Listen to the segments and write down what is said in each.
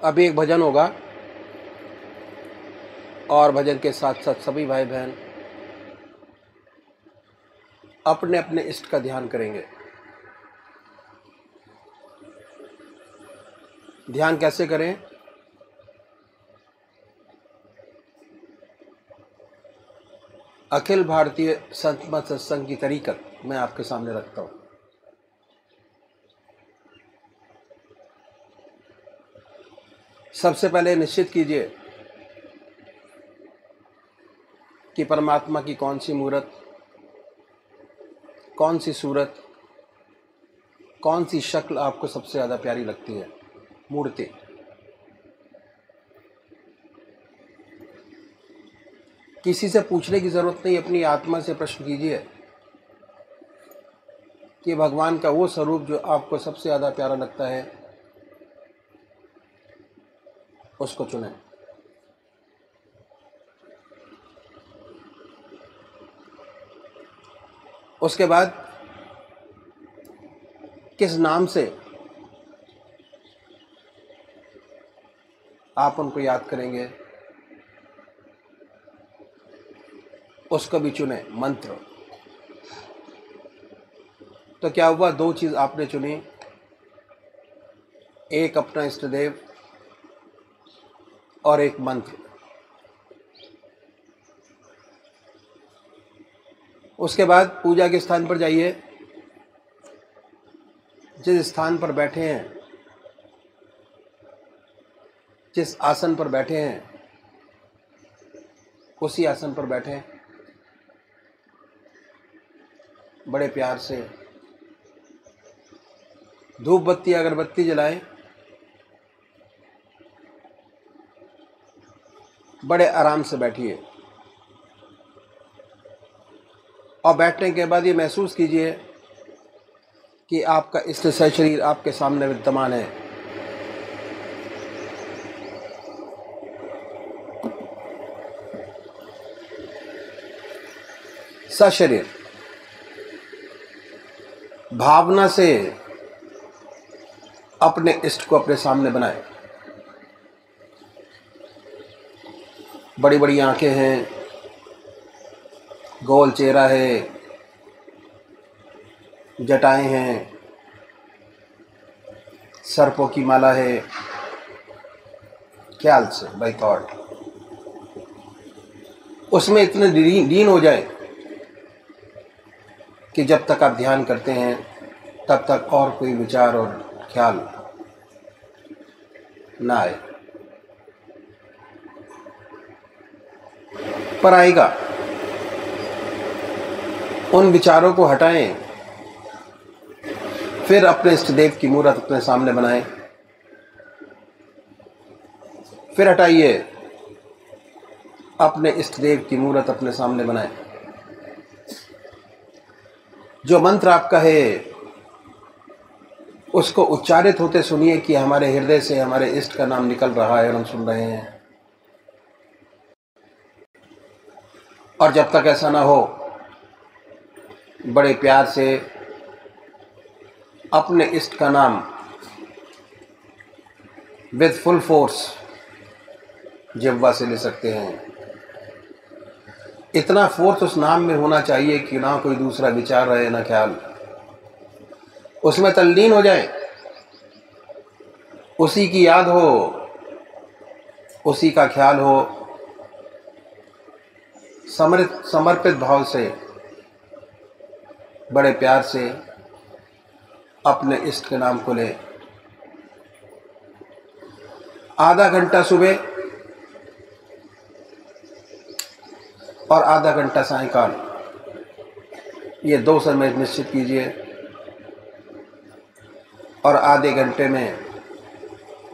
अभी एक भजन होगा और भजन के साथ साथ सभी भाई बहन अपने अपने इष्ट का ध्यान करेंगे। ध्यान कैसे करें? अखिल भारतीय संत मत सत्संग की तरीकत मैं आपके सामने रखता हूं। सबसे पहले निश्चित कीजिए कि परमात्मा की कौन सी मूर्त, कौन सी सूरत, कौन सी शक्ल आपको सबसे ज़्यादा प्यारी लगती है। मूर्ति किसी से पूछने की ज़रूरत नहीं, अपनी आत्मा से प्रश्न कीजिए कि भगवान का वो स्वरूप जो आपको सबसे ज़्यादा प्यारा लगता है उसको चुनें। उसके बाद किस नाम से आप उनको याद करेंगे उसको भी चुने। मंत्र तो क्या हुआ, दो चीज़ आपने चुनी, एक अपना इष्ट देव और एक मंत्र। उसके बाद पूजा के स्थान पर जाइए, जिस स्थान पर बैठे हैं, जिस आसन पर बैठे हैं उसी आसन पर बैठें। बड़े प्यार से धूप बत्ती अगरबत्ती जलाएं। बड़े आराम से बैठिए और बैठने के बाद ये महसूस कीजिए कि आपका इष्ट शरीर आपके सामने विद्यमान है। सशरीर भावना से अपने इष्ट को अपने सामने बनाए। बड़ी बड़ी आंखें हैं, गोल चेहरा है, जटाएं हैं, सर्पों की माला है। ख्याल से बाय थॉट उसमें इतने लीन हो जाए कि जब तक आप ध्यान करते हैं तब तक और कोई विचार और ख्याल ना आए। पर आएगा, उन विचारों को हटाएं, फिर अपने इष्ट देव की मूर्त अपने सामने बनाएं। फिर हटाइए, अपने इष्ट देव की मूर्त अपने सामने बनाएं। जो मंत्र आपका है उसको उच्चारित होते सुनिए कि हमारे हृदय से हमारे इष्ट का नाम निकल रहा है और हम सुन रहे हैं। और जब तक ऐसा ना हो, बड़े प्यार से अपने इष्ट का नाम विद फुल फोर्स जिह्वा से ले सकते हैं। इतना फोर्स उस नाम में होना चाहिए कि ना कोई दूसरा विचार रहे ना ख्याल, उसमें तल्लीन हो जाए, उसी की याद हो, उसी का ख्याल हो। समर्पित भाव से बड़े प्यार से अपने इष्ट के नाम को ले। आधा घंटा सुबह और आधा घंटा सायंकाल, ये 2 समय निश्चित कीजिए और आधे घंटे में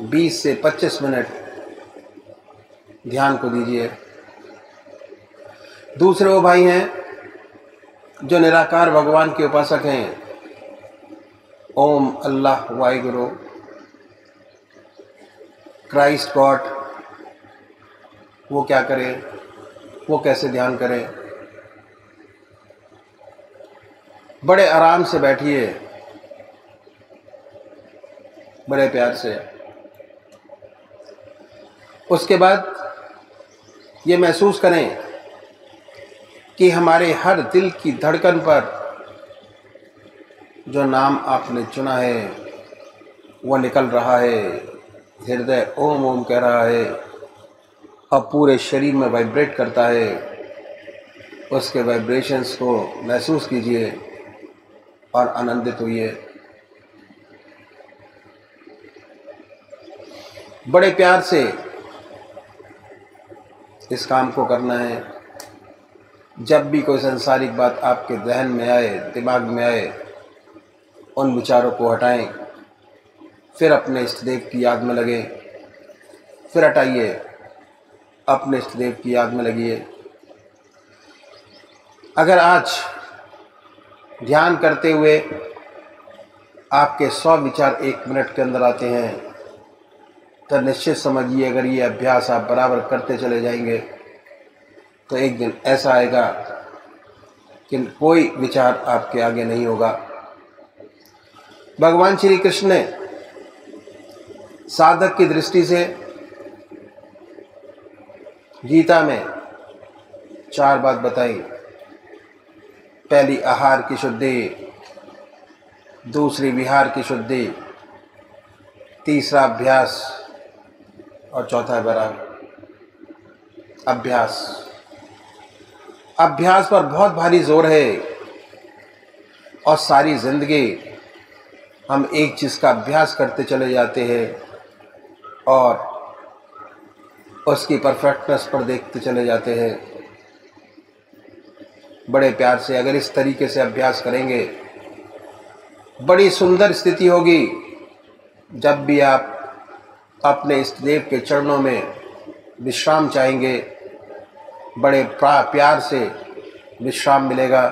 20 से 25 मिनट ध्यान को दीजिए। दूसरे वो भाई हैं जो निराकार भगवान के उपासक हैं, ओम अल्लाह वाहिगुरु क्राइस्ट गॉड, वो क्या करें, वो कैसे ध्यान करें। बड़े आराम से बैठिए, बड़े प्यार से उसके बाद ये महसूस करें कि हमारे हर दिल की धड़कन पर जो नाम आपने चुना है वो निकल रहा है। हृदय ओम ओम कह रहा है और पूरे शरीर में वाइब्रेट करता है। उसके वाइब्रेशंस को महसूस कीजिए और आनंदित होइए। बड़े प्यार से इस काम को करना है। जब भी कोई सांसारिक बात आपके जहन में आए, दिमाग में आए, उन विचारों को हटाएं, फिर अपने इष्ट देव की याद में लगे, फिर हटाइए, अपने इष्ट देव की याद में लगिए। अगर आज ध्यान करते हुए आपके 100 विचार 1 मिनट के अंदर आते हैं तो निश्चित समझिए, अगर ये अभ्यास आप बराबर करते चले जाएंगे तो एक दिन ऐसा आएगा कि कोई विचार आपके आगे नहीं होगा। भगवान श्री कृष्ण ने साधक की दृष्टि से गीता में 4 बात बताई। पहली आहार की शुद्धि, दूसरी विहार की शुद्धि, तीसरा अभ्यास और चौथा बराबर अभ्यास। अभ्यास पर बहुत भारी जोर है और सारी जिंदगी हम एक चीज़ का अभ्यास करते चले जाते हैं और उसकी परफेक्टनेस पर देखते चले जाते हैं। बड़े प्यार से अगर इस तरीके से अभ्यास करेंगे, बड़ी सुंदर स्थिति होगी। जब भी आप अपने इष्ट देव के चरणों में विश्राम चाहेंगे, बड़े प्यार से विश्राम मिलेगा।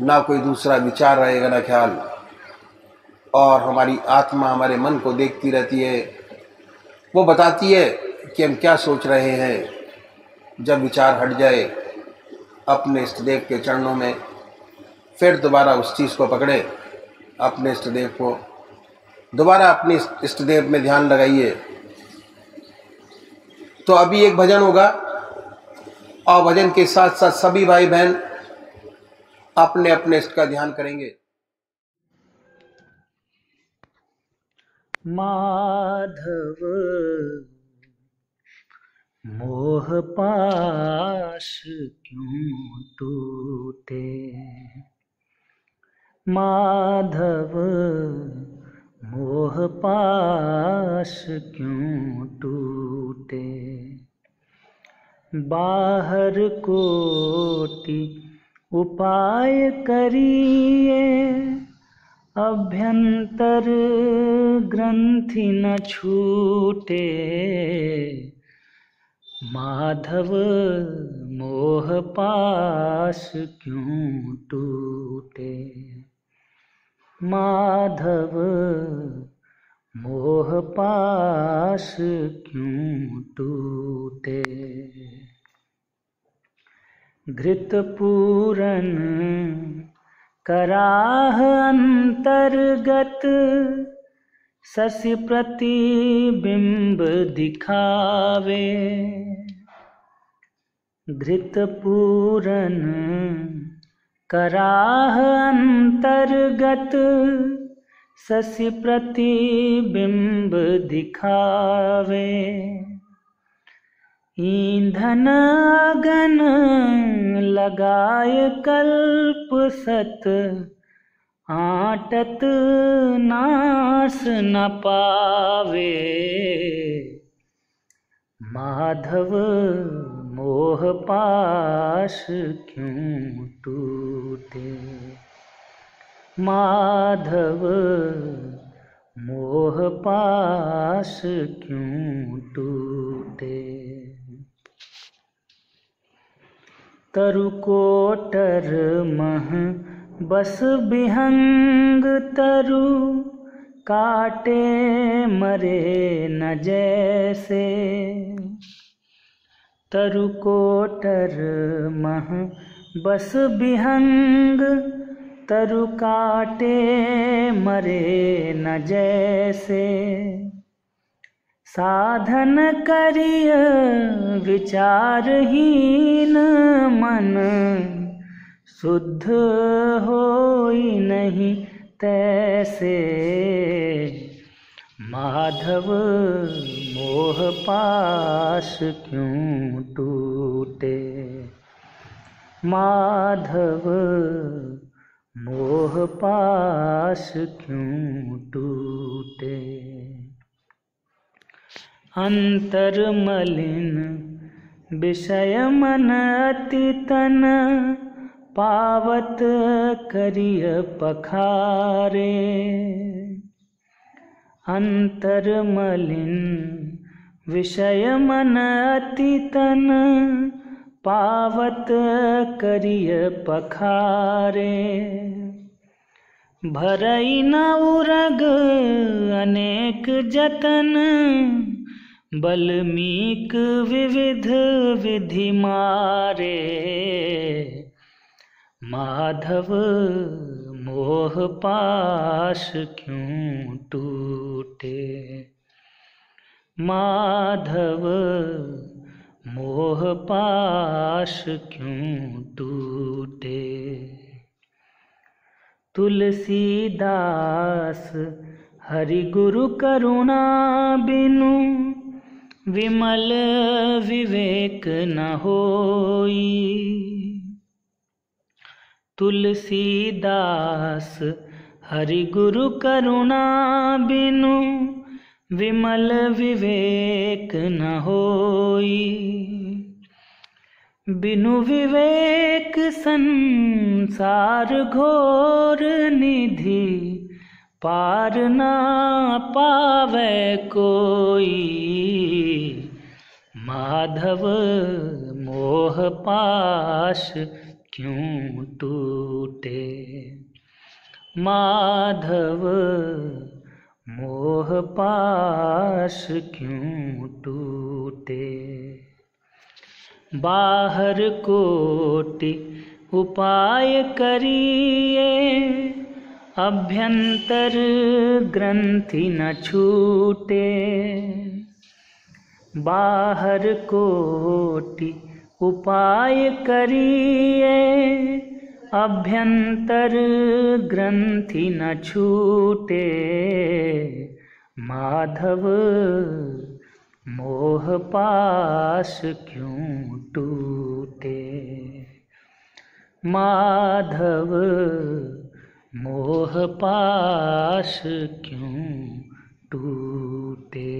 ना कोई दूसरा विचार रहेगा, ना ख्याल, और हमारी आत्मा हमारे मन को देखती रहती है। वो बताती है कि हम क्या सोच रहे हैं। जब विचार हट जाए अपने इष्ट देव के चरणों में, फिर दोबारा उस चीज़ को पकड़े, अपने इष्ट देव को दोबारा अपने इष्ट देव में ध्यान लगाइए। तो अभी एक भजन होगा और भजन के साथ साथ सभी भाई बहन अपने अपने इष्ट का ध्यान करेंगे। माधव मोह पाश क्यों टूटे, माधव मोह पाश क्यों टूटे। बाहर कोटि उपाय करिए, अभ्यंतर ग्रंथि न छूटे। माधव मोह पाश क्यों टूटे, माधव मोह पाश क्यों टूटे। घृत पूरन कराह अंतर्गत, शशि प्रतिबिंब दिखावे। घृत पूरन कराह अंतर्गत, शशि प्रतिबिंब दिखावे। ईंधन अगन लगाय कल्प सत, आटत नाश न पावे। माधव मोह पाश क्यों टूटे, माधव मोह पाश क्यों टूटे। तरु कोटर मह बस विहंग, तरु काटे मरे न जैसे। तरु कोटर मह बस विहंग, तरु काटे मरे न जैसे। साधन करिय विचारहीन मन, शुद्ध होई नहीं तैसे। माधव मोह पाश क्यों टूटे, माधव मोह पाश क्यों टूटे। अंतर मलिन विषय मन अति तन, पावत करिय पखारे। अंतर मलिन विषय मन अति तन, पावत करिय पखारे। भरई न उरग अनेक जतन, बल्मीक विविध विधि मारे। माधव मोह पाश क्यों टूटे, माधव मोह पाश क्यों टूटे। तुलसीदास हरि गुरु करुणा बिनु, विमल विवेक न होई। तुलसीदास हरि गुरु करुणा बिनु, विमल विवेक न होई। बिनु विवेक संसार घोर निधि, पार ना पावे कोई। माधव मोह पाश क्यों टूटे, माधव मोह पाश क्यों टूटे। बाहर कोटि उपाय करिए, अभ्यंतर ग्रंथि न छूटे। बाहर कोटि उपाय करिए, अभ्यंतर ग्रंथि न छूटे। माधव मोह पाश क्यों टूटे, माधव मोह पाश क्यों टूटे।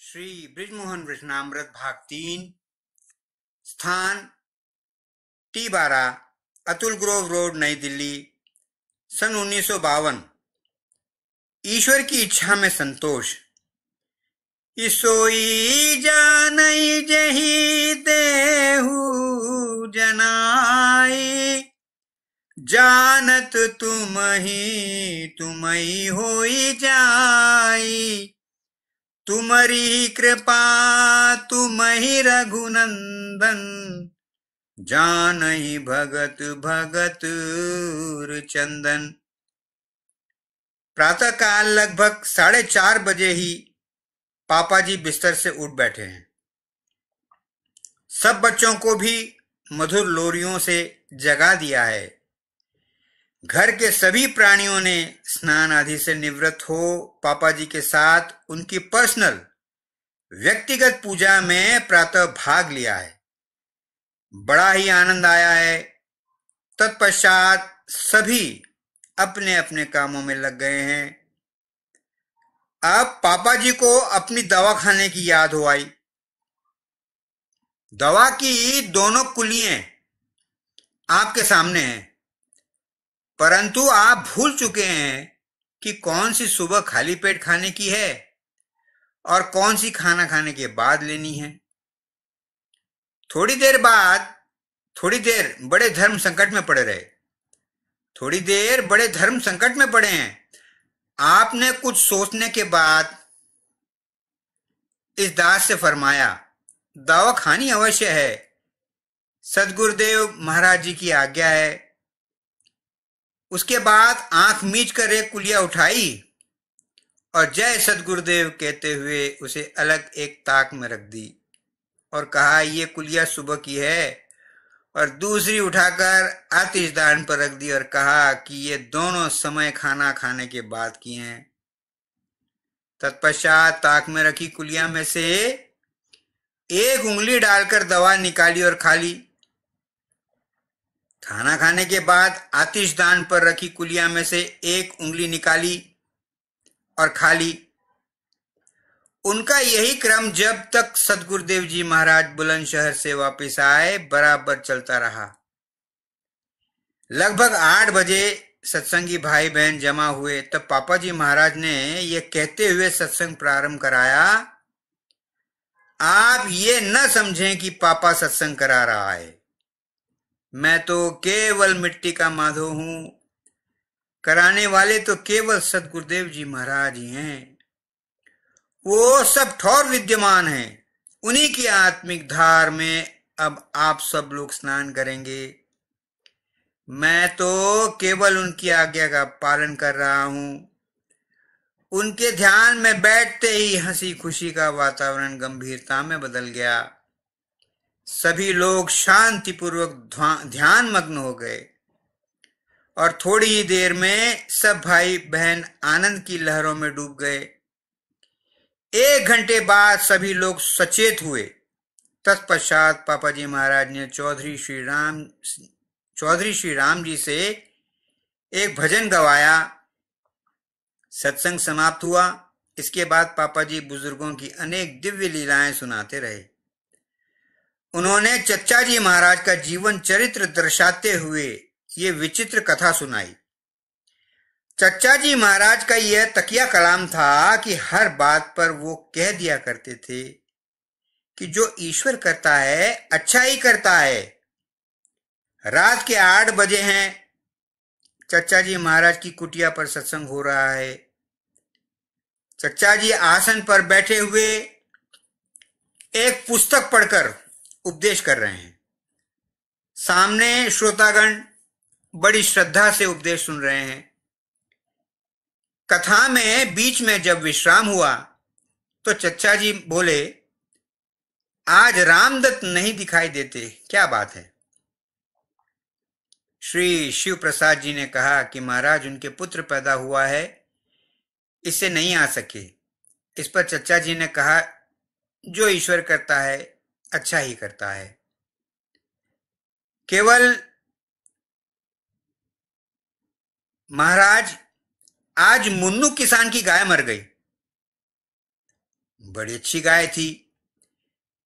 श्री बृजमोहन वचनामृत भाग 3, स्थान T12, अतुल ग्रोव रोड, नई दिल्ली, सन 1952। ईश्वर की इच्छा में संतोष। इसोई जानई जही देहु जनाई, जानत तुमही होई जाई। तुम्हारी कृपा तुम्हि रघुनंदन, जानहि भगत भगत चंदन। प्रातः काल लगभग 4:30 बजे ही पापा जी बिस्तर से उठ बैठे हैं। सब बच्चों को भी मधुर लोरियों से जगा दिया है। घर के सभी प्राणियों ने स्नान आदि से निवृत्त हो पापा जी के साथ उनकी पर्सनल व्यक्तिगत पूजा में प्रातः भाग लिया है। बड़ा ही आनंद आया है। तत्पश्चात सभी अपने अपने कामों में लग गए हैं। अब पापा जी को अपनी दवा खाने की याद हो आई। दवा की दोनों कुलियां आपके सामने हैं, परंतु आप भूल चुके हैं कि कौन सी सुबह खाली पेट खाने की है और कौन सी खाना खाने के बाद लेनी है। थोड़ी देर बड़े धर्म संकट में पड़े रहे। थोड़ी देर बड़े धर्म संकट में पड़े हैं। आपने कुछ सोचने के बाद इस दास से फरमाया, दवा खानी अवश्य है, सदगुरुदेव महाराज जी की आज्ञा है। उसके बाद आंख मीच कर एक कुलिया उठाई और जय सदगुरुदेव कहते हुए उसे अलग एक ताक में रख दी और कहा, ये कुलिया सुबह की है। और दूसरी उठाकर आतिशदान पर रख दी और कहा कि ये दोनों समय खाना खाने के बाद की हैं। तत्पश्चात ताक में रखी कुलिया में से एक उंगली डालकर दवा निकाली और खा ली। खाना खाने के बाद आतिशदान पर रखी कुलिया में से एक उंगली निकाली और खा ली। उनका यही क्रम जब तक सदगुरुदेव जी महाराज बुलंदशहर से वापस आए बराबर चलता रहा। लगभग 8 बजे सत्संगी भाई बहन जमा हुए। तब पापा जी महाराज ने यह कहते हुए सत्संग प्रारंभ कराया, आप ये न समझें कि पापा सत्संग करा रहा है। मैं तो केवल मिट्टी का माधो हूं। कराने वाले तो केवल सदगुरुदेव जी महाराज ही हैं। वो सब ठौर विद्यमान हैं। उन्हीं की आत्मिक धार में अब आप सब लोग स्नान करेंगे। मैं तो केवल उनकी आज्ञा का पालन कर रहा हूं। उनके ध्यान में बैठते ही हंसी खुशी का वातावरण गंभीरता में बदल गया। सभी लोग शांतिपूर्वक ध्यान मग्न हो गए और थोड़ी ही देर में सब भाई बहन आनंद की लहरों में डूब गए। 1 घंटे बाद सभी लोग सचेत हुए। तत्पश्चात पापा जी महाराज ने चौधरी श्री राम जी से एक भजन गवाया। सत्संग समाप्त हुआ। इसके बाद पापा जी बुजुर्गों की अनेक दिव्य लीलाएं सुनाते रहे। उन्होंने चच्चा जी महाराज का जीवन चरित्र दर्शाते हुए ये विचित्र कथा सुनाई। चच्चा जी महाराज का यह तकिया कलाम था कि हर बात पर वो कह दिया करते थे कि जो ईश्वर करता है अच्छा ही करता है। रात के 8 बजे हैं। चच्चा जी महाराज की कुटिया पर सत्संग हो रहा है। चच्चा जी आसन पर बैठे हुए एक पुस्तक पढ़कर उपदेश कर रहे हैं। सामने श्रोतागण बड़ी श्रद्धा से उपदेश सुन रहे हैं। कथा में बीच में जब विश्राम हुआ तो चच्चा जी बोले, आज रामदत्त नहीं दिखाई देते, क्या बात है? श्री शिव प्रसाद जी ने कहा कि महाराज उनके पुत्र पैदा हुआ है, इससे नहीं आ सके। इस पर चच्चा जी ने कहा, जो ईश्वर करता है अच्छा ही करता है। केवल महाराज आज मुन्नू किसान की गाय मर गई। बड़ी अच्छी गाय थी,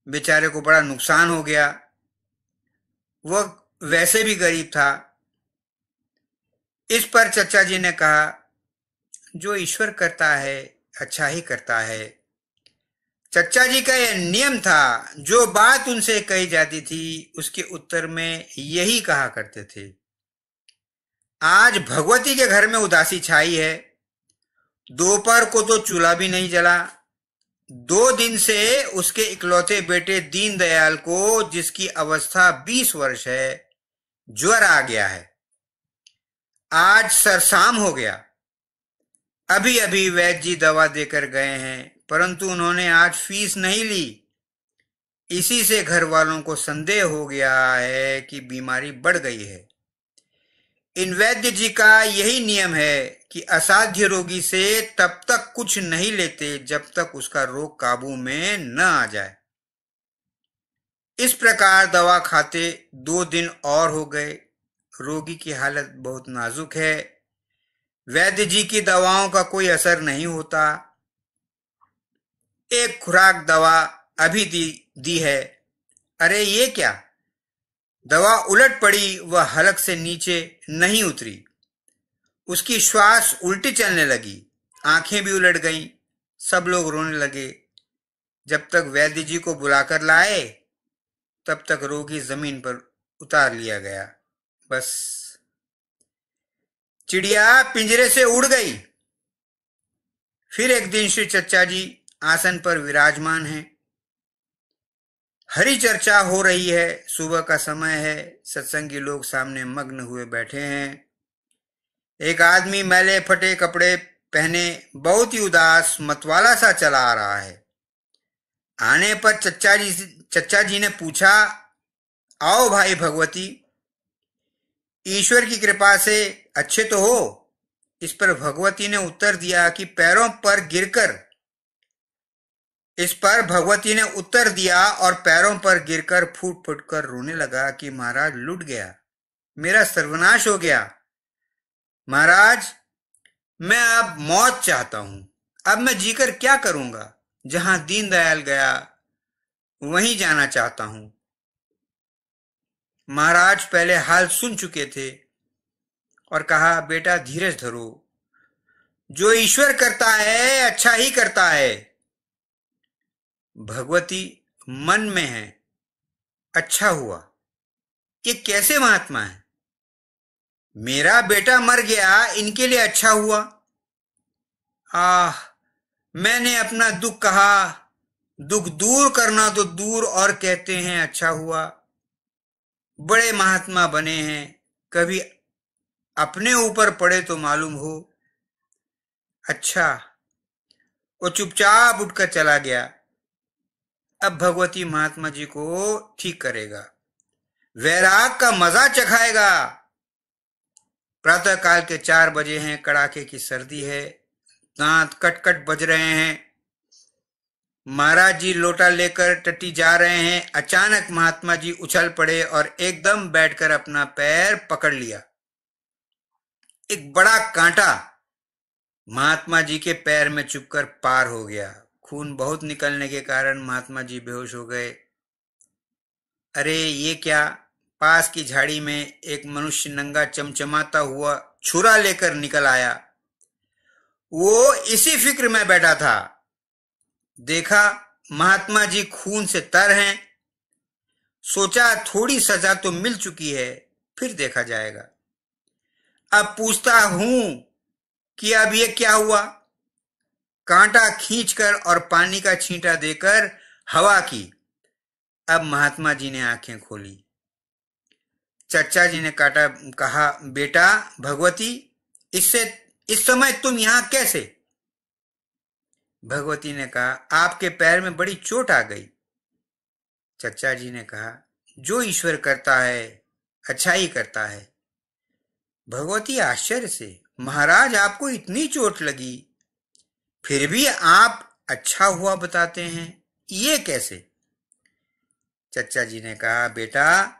बेचारे को बड़ा नुकसान हो गया। वह वैसे भी गरीब था। इस पर चचा जी ने कहा, जो ईश्वर करता है अच्छा ही करता है। चचा जी का यह नियम था, जो बात उनसे कही जाती थी उसके उत्तर में यही कहा करते थे। आज भगवती के घर में उदासी छाई है। दोपहर को तो चूल्हा भी नहीं जला। 2 दिन से उसके इकलौते बेटे दीनदयाल को, जिसकी अवस्था 20 वर्ष है, ज्वर आ गया है। आज सरसाम हो गया। अभी अभी वैद्य जी दवा देकर गए हैं, परंतु उन्होंने आज फीस नहीं ली। इसी से घर वालों को संदेह हो गया है कि बीमारी बढ़ गई है। इन वैद्य जी का यही नियम है कि असाध्य रोगी से तब तक कुछ नहीं लेते जब तक उसका रोग काबू में न आ जाए। इस प्रकार दवा खाते 2 दिन और हो गए। रोगी की हालत बहुत नाजुक है। वैद्य जी की दवाओं का कोई असर नहीं होता। एक खुराक दवा अभी दी है। अरे ये क्या, दवा उलट पड़ी, वह हलक से नीचे नहीं उतरी। उसकी श्वास उल्टी चलने लगी, आंखें भी उलट गईं। सब लोग रोने लगे। जब तक वैद्य जी को बुलाकर लाए तब तक रोगी जमीन पर उतार लिया गया। बस चिड़िया पिंजरे से उड़ गई। फिर एक दिन श्री चचा जी आसन पर विराजमान हैं। हरी चर्चा हो रही है। सुबह का समय है। सत्संगी लोग सामने मग्न हुए बैठे हैं। एक आदमी मैले फटे कपड़े पहने बहुत ही उदास मतवाला सा चला आ रहा है। आने पर चचा जी ने पूछा, आओ भाई भगवती, ईश्वर की कृपा से अच्छे तो हो? इस पर भगवती ने उत्तर दिया कि पैरों पर गिरकर फूट फूट कर रोने लगा कि महाराज लुट गया, मेरा सर्वनाश हो गया। महाराज, मैं अब मौत चाहता हूं। अब मैं जीकर क्या करूंगा? जहां दीनदयाल गया वहीं जाना चाहता हूं। महाराज पहले हाल सुन चुके थे और कहा, बेटा धीरज धरो। जो ईश्वर करता है अच्छा ही करता है। भगवती मन में है, अच्छा हुआ। ये कैसे महात्मा है? मेरा बेटा मर गया, इनके लिए अच्छा हुआ। मैंने अपना दुख कहा। दुख दूर करना तो दूर, और कहते हैं अच्छा हुआ। बड़े महात्मा बने हैं, कभी अपने ऊपर पड़े तो मालूम हो। अच्छा, वो चुपचाप उठकर चला गया। अब भगवती महात्मा जी को ठीक करेगा, वैराग का मजा चखाएगा। प्रातः काल के 4 बजे हैं। कड़ाके की सर्दी है। दांत कट कट बज रहे हैं। महाराज जी लोटा लेकर टट्टी जा रहे हैं। अचानक महात्मा जी उछल पड़े और एकदम बैठकर अपना पैर पकड़ लिया। एक बड़ा कांटा महात्मा जी के पैर में चुभकर पार हो गया। खून बहुत निकलने के कारण महात्मा जी बेहोश हो गए। अरे ये क्या! पास की झाड़ी में एक मनुष्य नंगा चमचमाता हुआ छुरा लेकर निकल आया। वो इसी फिक्र में बैठा था। देखा महात्मा जी खून से तर हैं। सोचा थोड़ी सजा तो मिल चुकी है, फिर देखा जाएगा। अब पूछता हूं कि अब ये क्या हुआ। कांटा खींचकर और पानी का छींटा देकर हवा की। अब महात्मा जी ने आंखें खोली। चचा जी ने कहा, बेटा भगवती, इस समय तुम यहां कैसे? भगवती ने कहा, आपके पैर में बड़ी चोट आ गई। चचा जी ने कहा, जो ईश्वर करता है अच्छा ही करता है। भगवती आश्चर्य से, महाराज आपको इतनी चोट लगी, फिर भी आप अच्छा हुआ बताते हैं, ये कैसे? चचा जी ने कहा, बेटा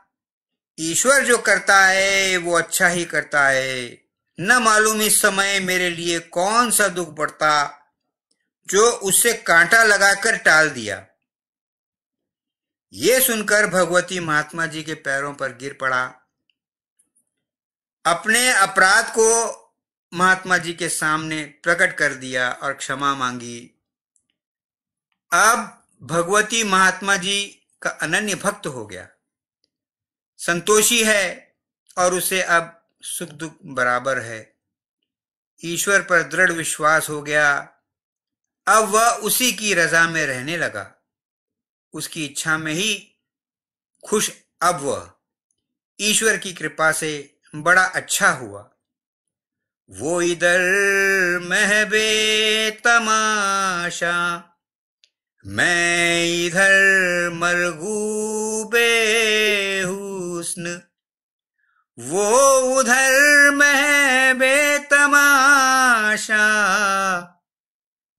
ईश्वर जो करता है वो अच्छा ही करता है। न मालूम इस समय मेरे लिए कौन सा दुख पड़ता जो उससे कांटा लगाकर टाल दिया। ये सुनकर भगवती महात्मा जी के पैरों पर गिर पड़ा, अपने अपराध को महात्मा जी के सामने प्रकट कर दिया और क्षमा मांगी। अब भगवती महात्मा जी का अनन्य भक्त हो गया, संतोषी है और उसे अब सुख दुख बराबर है। ईश्वर पर दृढ़ विश्वास हो गया। अब वह उसी की रजा में रहने लगा, उसकी इच्छा में ही खुश। अब वह ईश्वर की कृपा से बड़ा अच्छा हुआ। वो इधर महबे तमाशा, मैं इधर मरगूबे हुस्न। वो उधर महबे तमाशा,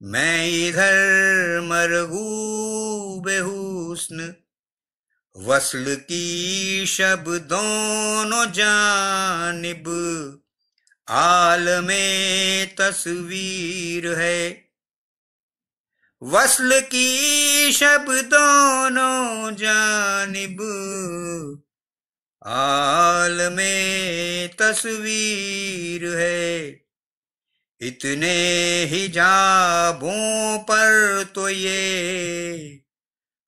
मैं इधर मरगूबे हुस्न। वस्ल की शब दोनों जानिब आलमे तस्वीर है। वस्ल की शब दोनों जानिब आलमे तस्वीर है। इतने हिजाबों पर तो ये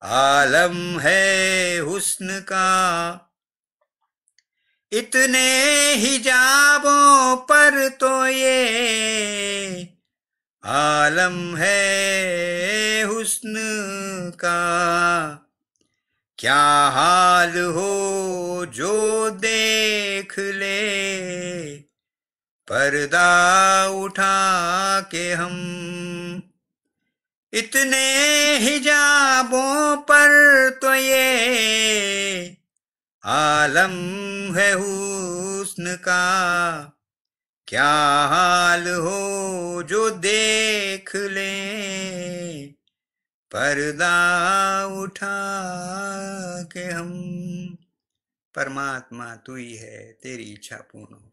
आलम है हुस्न का। इतने हिजाबों पर तो ये आलम है हुस्न का। क्या हाल हो जो देख ले, पर्दा उठा के हम। इतने हिजाबों पर तो ये आलम है हुस्न का। क्या हाल हो जो देख ले, पर्दा उठा के हम। परमात्मा तू ही है, तेरी इच्छा पूर्ण हो।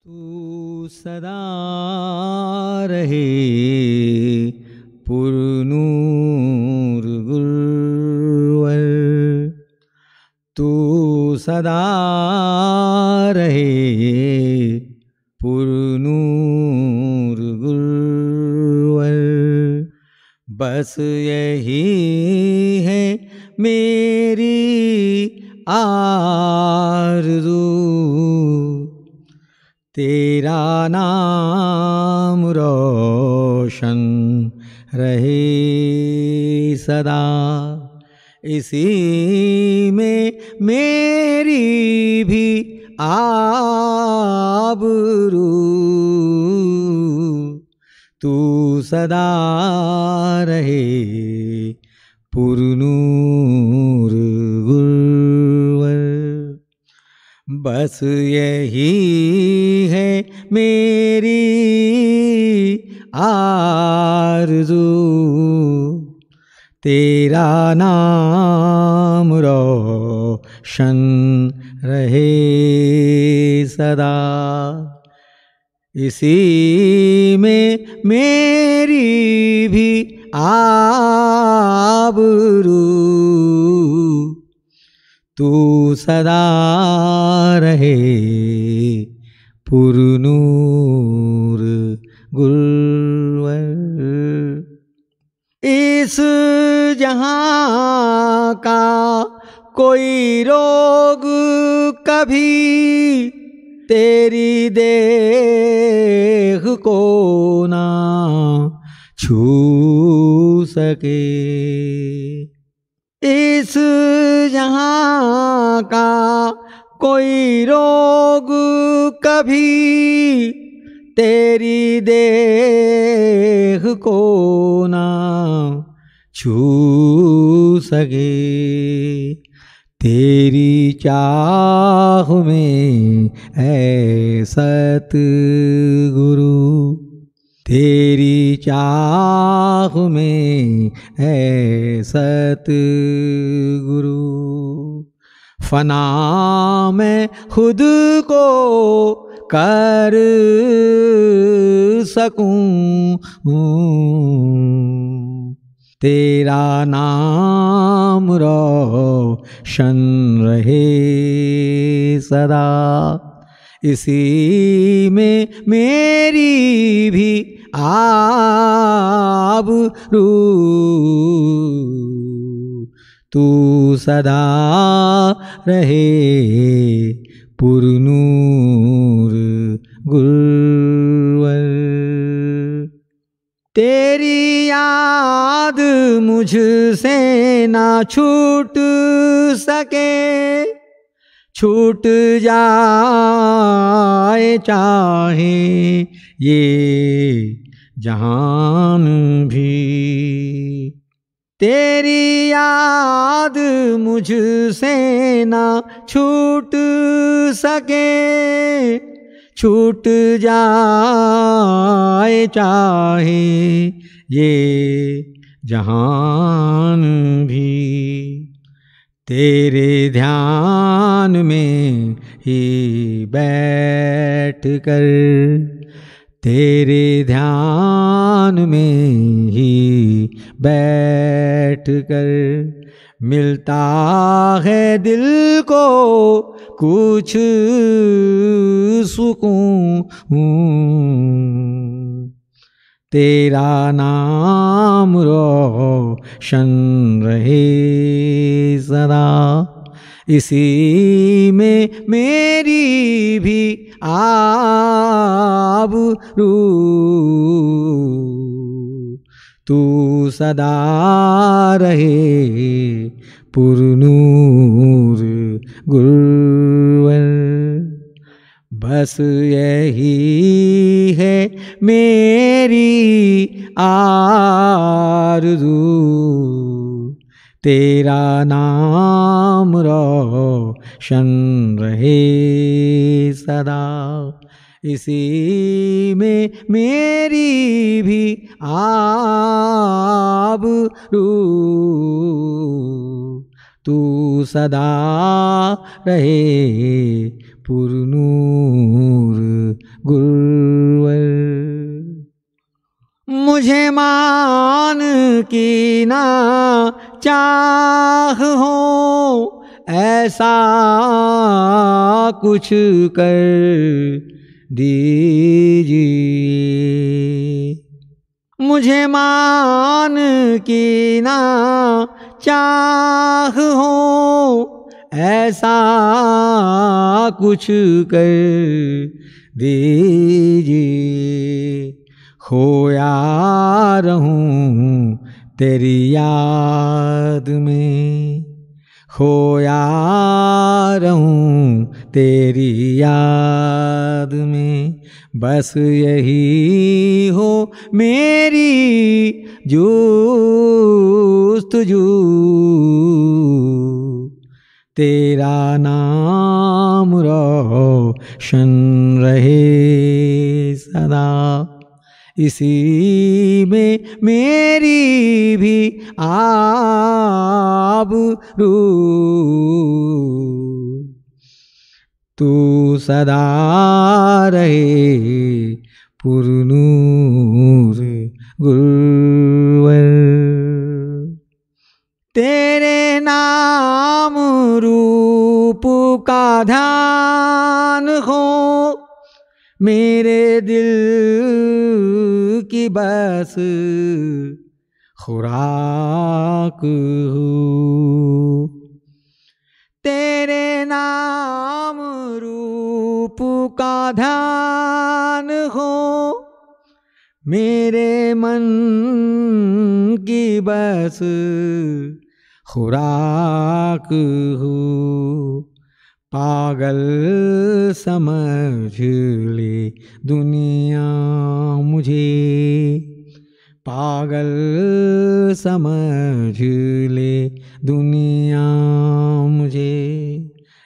तू सदा रहे पुरनूर गुरुवर, तू सदा रहे पुरनूर गुरुवर। बस यही है मेरी आरज़ू, तेरा नाम रोशन रहे सदा। इसी में मेरी भी आबरू, तू सदा रहे पुरनूर गुरुवर। बस यही है मेरी आरज़ू, तेरा नाम रोशन रहे सदा। इसी में मेरी भी आबरू, तू सदा रहे पुरनूर गुरुवर। इस जहां का कोई रोग कभी तेरी देह को ना छू सके। इस जहां का कोई रोग कभी तेरी देह को ना छू सके। तेरी चाह में है सतगुरु, तेरी चाह में है सतगुरु। फना में खुद को कर सकूं, तेरा नाम रोशन रहे सदा। इसी में मेरी भी आबरू, तू सदा रहे पुरनूर गुरुवर। तेरी याद मुझसे ना छूट सके, छूट जाए चाहे ये जहान भी। तेरी याद मुझसे ना छूट सके, छूट जाए चाहे ये जहान भी। तेरे ध्यान में ही बैठ कर, तेरे ध्यान में ही बैठ कर मिलता है दिल को कुछ सुकून। तेरा नाम रोशन रहे सदा। इसी में मेरी भी आबरू, तू सदा रहे पुरनूर गुरुवर। बस यही है मेरी आरज़ू, तेरा नाम रोशन रहे सदा। इसी में मेरी भी आबरू, तू सदा रहे पुरनूर गुरुवर। मुझे मान की ना चाह हो, ऐसा कुछ कर दीजिए। मुझे मान की ना चाह हो, ऐसा कुछ कर दीजिए। खोया रहूं तेरी याद में, खोया रहूं तेरी याद में, बस यही हो मेरी जुस्तजू। तेरा नाम रोशन रहे सदा, इसी में मेरी भी आबरू। तू सदा रहे पुरनूर गुरुवर। तेरे नाम रूप का ध्यान हो, मेरे दिल की बस खुराक हो। तेरे नाम रूप का ध्यान हो, मेरे मन की बस खुराक हो। पागल समझ ले दुनिया मुझे, पागल समझ ले दुनिया मुझे,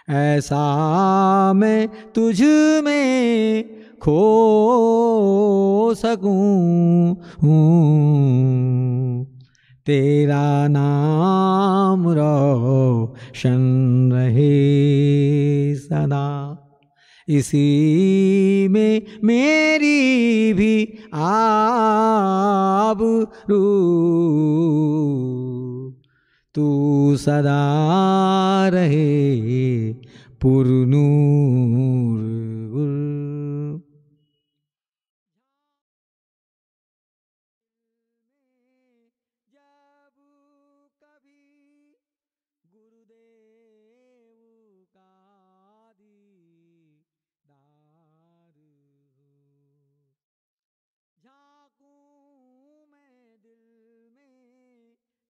ऐसा मैं तुझ में खो सकूं। तेरा नाम रोशन रहे सदा, इसी में मेरी भी आबरू। तू सदा रहे पुरनूर